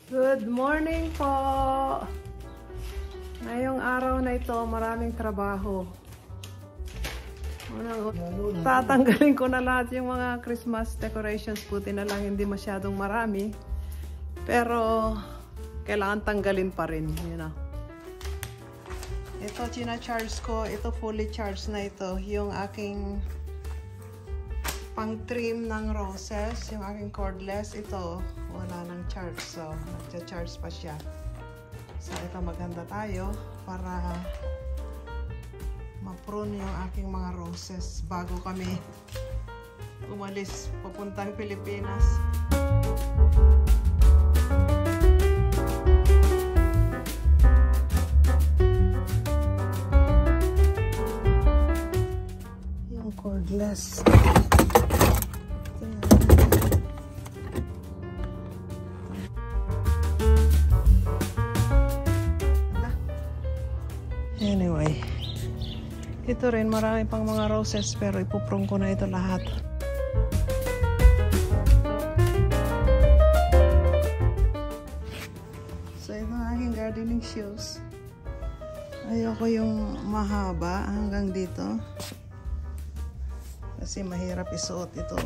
Good morning po! Ngayong araw na ito, maraming trabaho. Tatanggalin ko na lahat yung mga Christmas decorations. Buti na lang hindi masyadong marami. Pero, kailangan tanggalin pa rin. You know. Ito, charge ko. Ito, fully charged na ito. Yung aking pang-trim ng roses. Yung aking cordless. Ito, wala nang charge. So, nagcha-charge pa siya. So, ito maganda tayo para ma-prune yung aking mga roses bago kami umalis papuntang Pilipinas. Yung cordless. Anyway, ito rin marami pang mga roses pero ipuprong ko na ito lahat. So ito ang aking gardening shoes. Ayoko yung mahaba hanggang dito kasi mahirap isuot ito.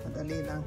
Madali lang.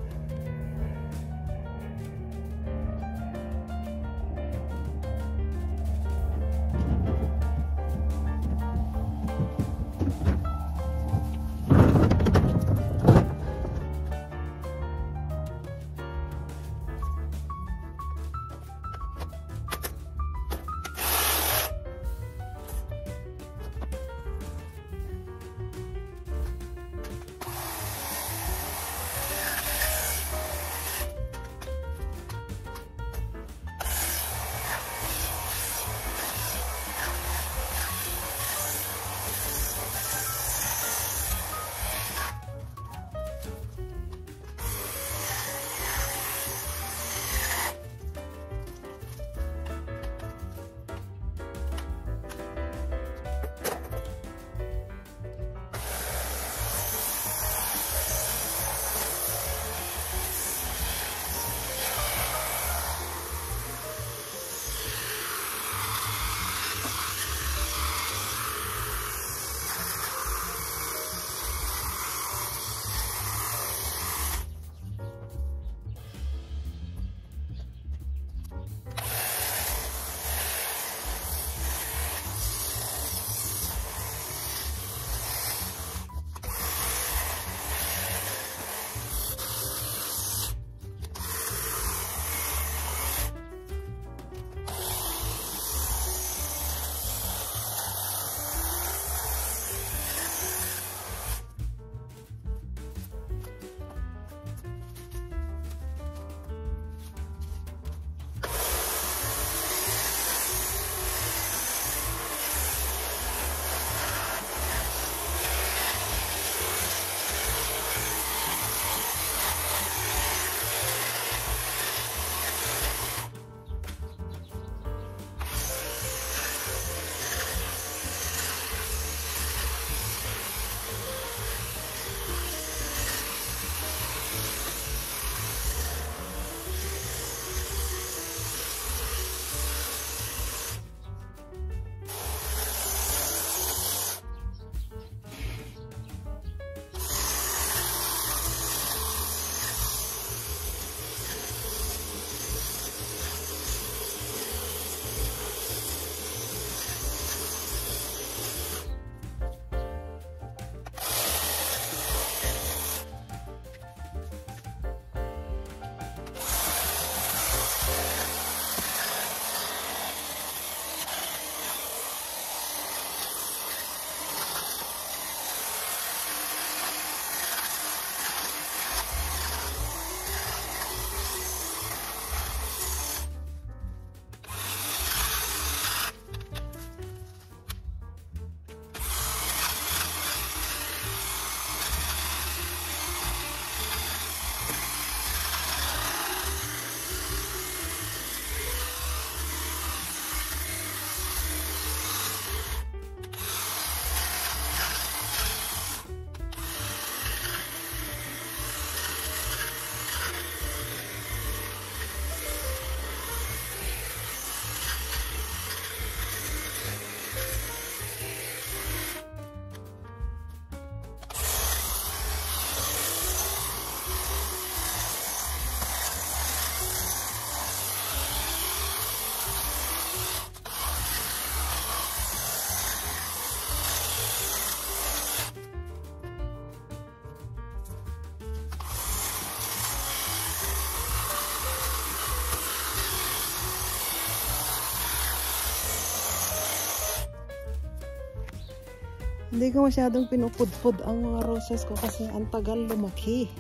Hindi ko masyadong pinupudpud ang mga roses ko kasi ang tagal lumaki.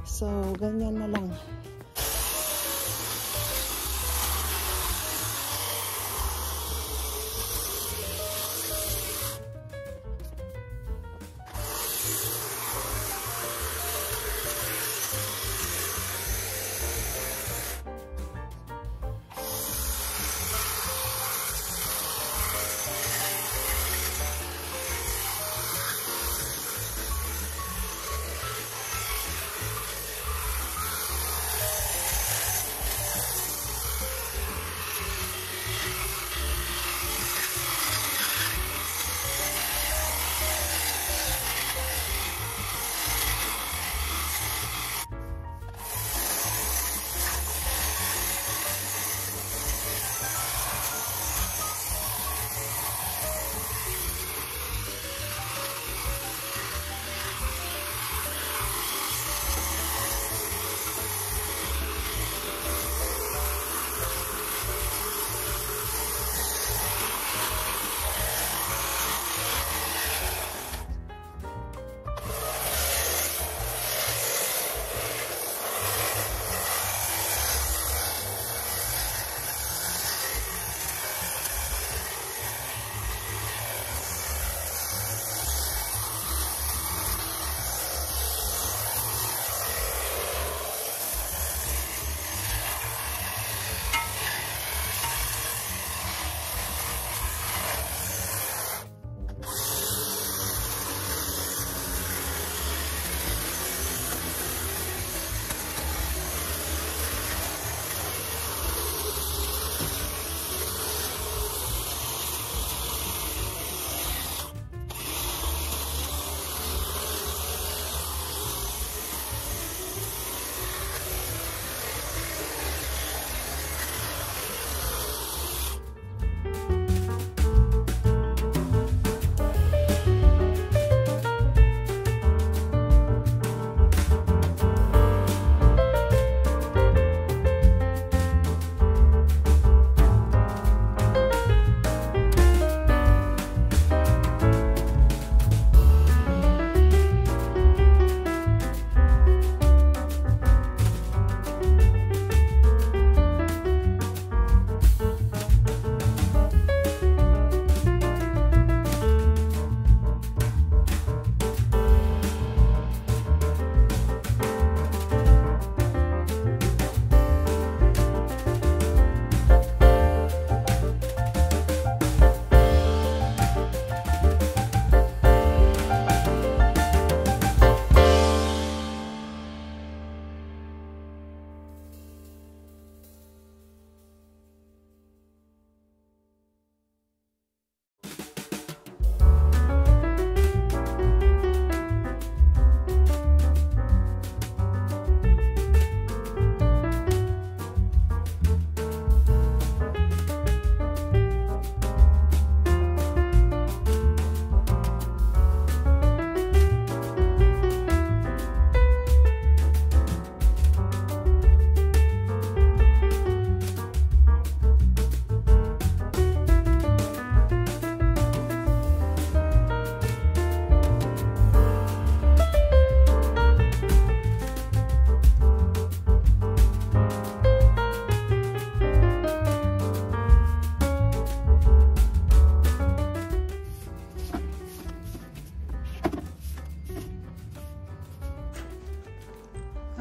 So, ganyan na lang.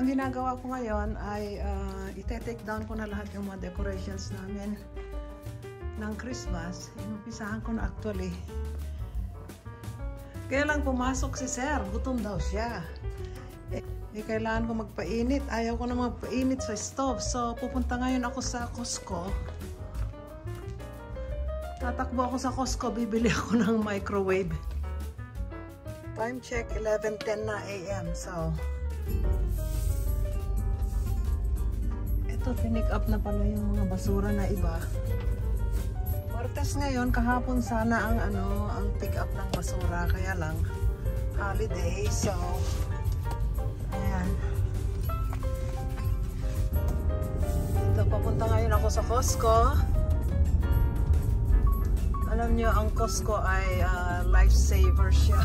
Ang ginagawa ko ngayon ay ite-take down ko na lahat yung mga decorations namin ng Christmas. Inumpisahan ko na actually. Kaya lang pumasok si Sir, gutom daw siya. Kailangan ko magpainit. Ayaw ko na magpainit sa stove. So pupunta ngayon ako sa Costco. Tatakbo ako sa Costco, bibili ako ng microwave. Time check, 11:10 na AM. So ito, pinick up na pala yung mga basura na iba. Martes ngayon, kahapon sana ang ang pick up ng basura, kaya lang holiday. So ayan. Ito, papunta ngayon ako sa Costco. Alam nyo, ang Costco ay lifesaver siya.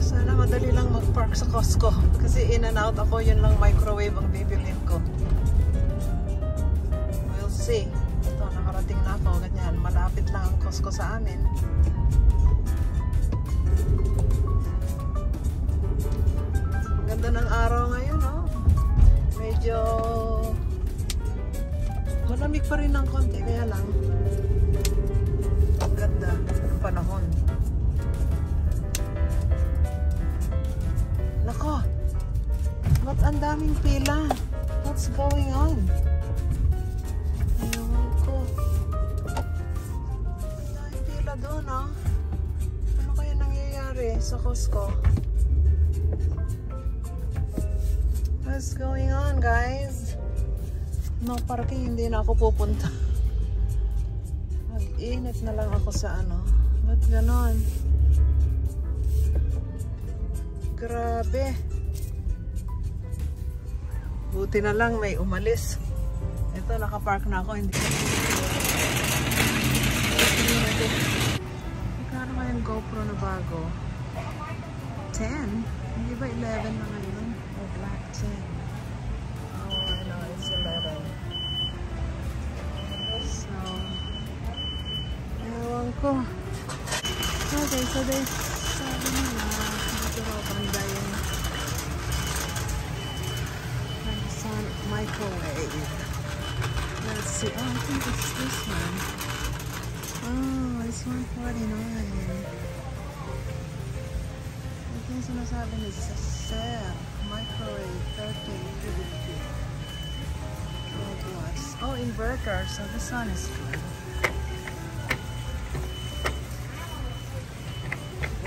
Sana madali lang mag-park sa Costco. Kasi in and out ako, yun lang microwave ang bibilin ko. We'll see. Ito, nakarating na ako. Ganyan, malapit lang ang Costco sa amin. Ganda ng araw ngayon, oh. Medyo malamig pa rin ng konti, kaya lang ganda ng panahon. Nako, ba't ang daming pila? What's going on? Ewan ko. Ang daming pila doon, oh. Ano kaya nangyayari sa Costco? What's going on, guys? No parking, hindi na ako pupunta. Mag-init na lang ako sa ano. Ba't ganon? Grabe. Buti na lang may umalis. Ito, nakapark na ako. Hindi. Magkano nga yung GoPro na bago? 10? Hindi ba 11 na ngayon? O black 10? Oh, I know, it's 11. So, ewan ko. Okay, so they sabi nila dito raw banda yung Panasonic microwave. Let's see. Oh, I think it's this one. Oh, it's $149. Ito yung sinasabi ni Sir. Microwave 1350. 12 watts. Oh, inverter. So this one is good.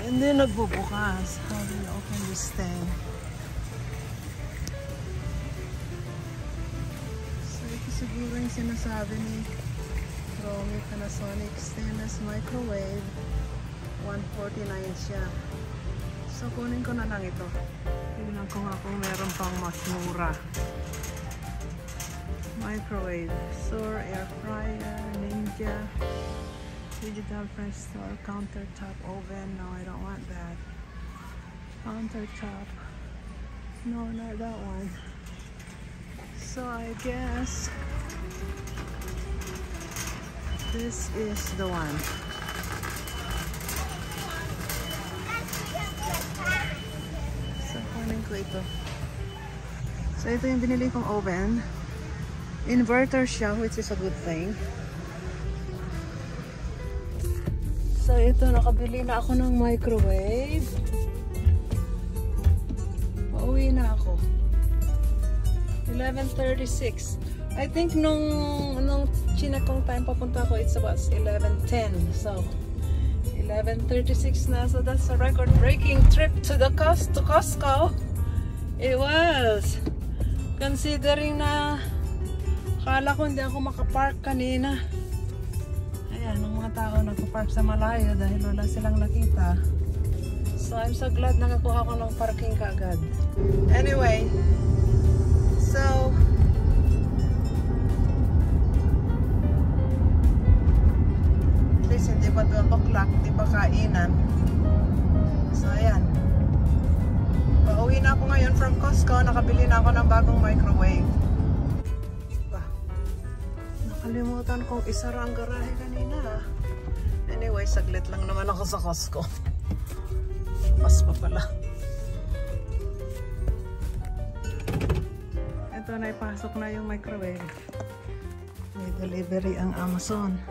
Hindi nagbubukas. How do you open this thing? So ito siguro yung sinasabi ni Romy, Panasonic stainless microwave. $149 siya. So kunin ko na lang ito. Tignan ko nga kung meron pang mas mura. Microwave, Sur, air fryer, Ninja, digital French door, countertop oven. No, I don't want that. Countertop. No, not that one. So I guess this is the one. So kunin ko ito. So ito yung binili kong oven. Inverter siya, which is a good thing. So ito, nakabili na ako ng microwave. Pauwi na ako. 11:36. I think nung chinakong time papunta ko, it's about 11:10. So 11:36 na. So that's a record-breaking trip to the Costco. It was. Considering na akala ko hindi ako makapark kanina. Ayan, ang mga tao nagpa-park sa malayo dahil wala silang nakita. So I'm so glad nakakuha ko ng parking kaagad. Anyway, so at least hindi pa 12 o'clock, hindi pa kainan. So ayan. Pauwi na ako ngayon from Costco. Nakabili na ako ng bagong microwave. Nakalimutan kong isara ang garahe kanina. Anyway, saglit lang naman ako sa Costco. Pas pa pala. Ito na, ipasok na yung microwave. May delivery ang Amazon.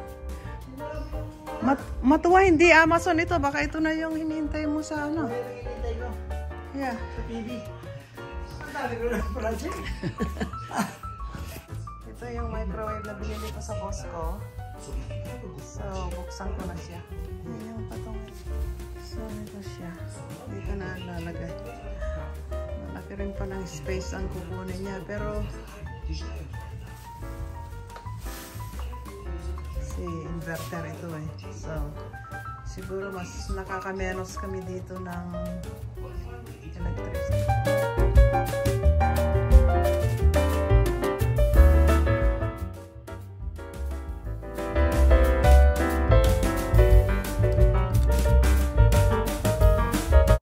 Matuwa, hindi Amazon ito. Baka ito na yung hinihintay mo sa ano. Yeah. Sa TV. Ang dami ko ng project. Ito yung microwave na binili ko sa Costco. So, buksan ko na siya. Yan yung patong. So, ito siya. Dito na lalagay. Malaki rin pa ng space ang kukunin niya. Pero, si inverter ito eh. So, siguro mas nakakamenos kami dito ng electricity.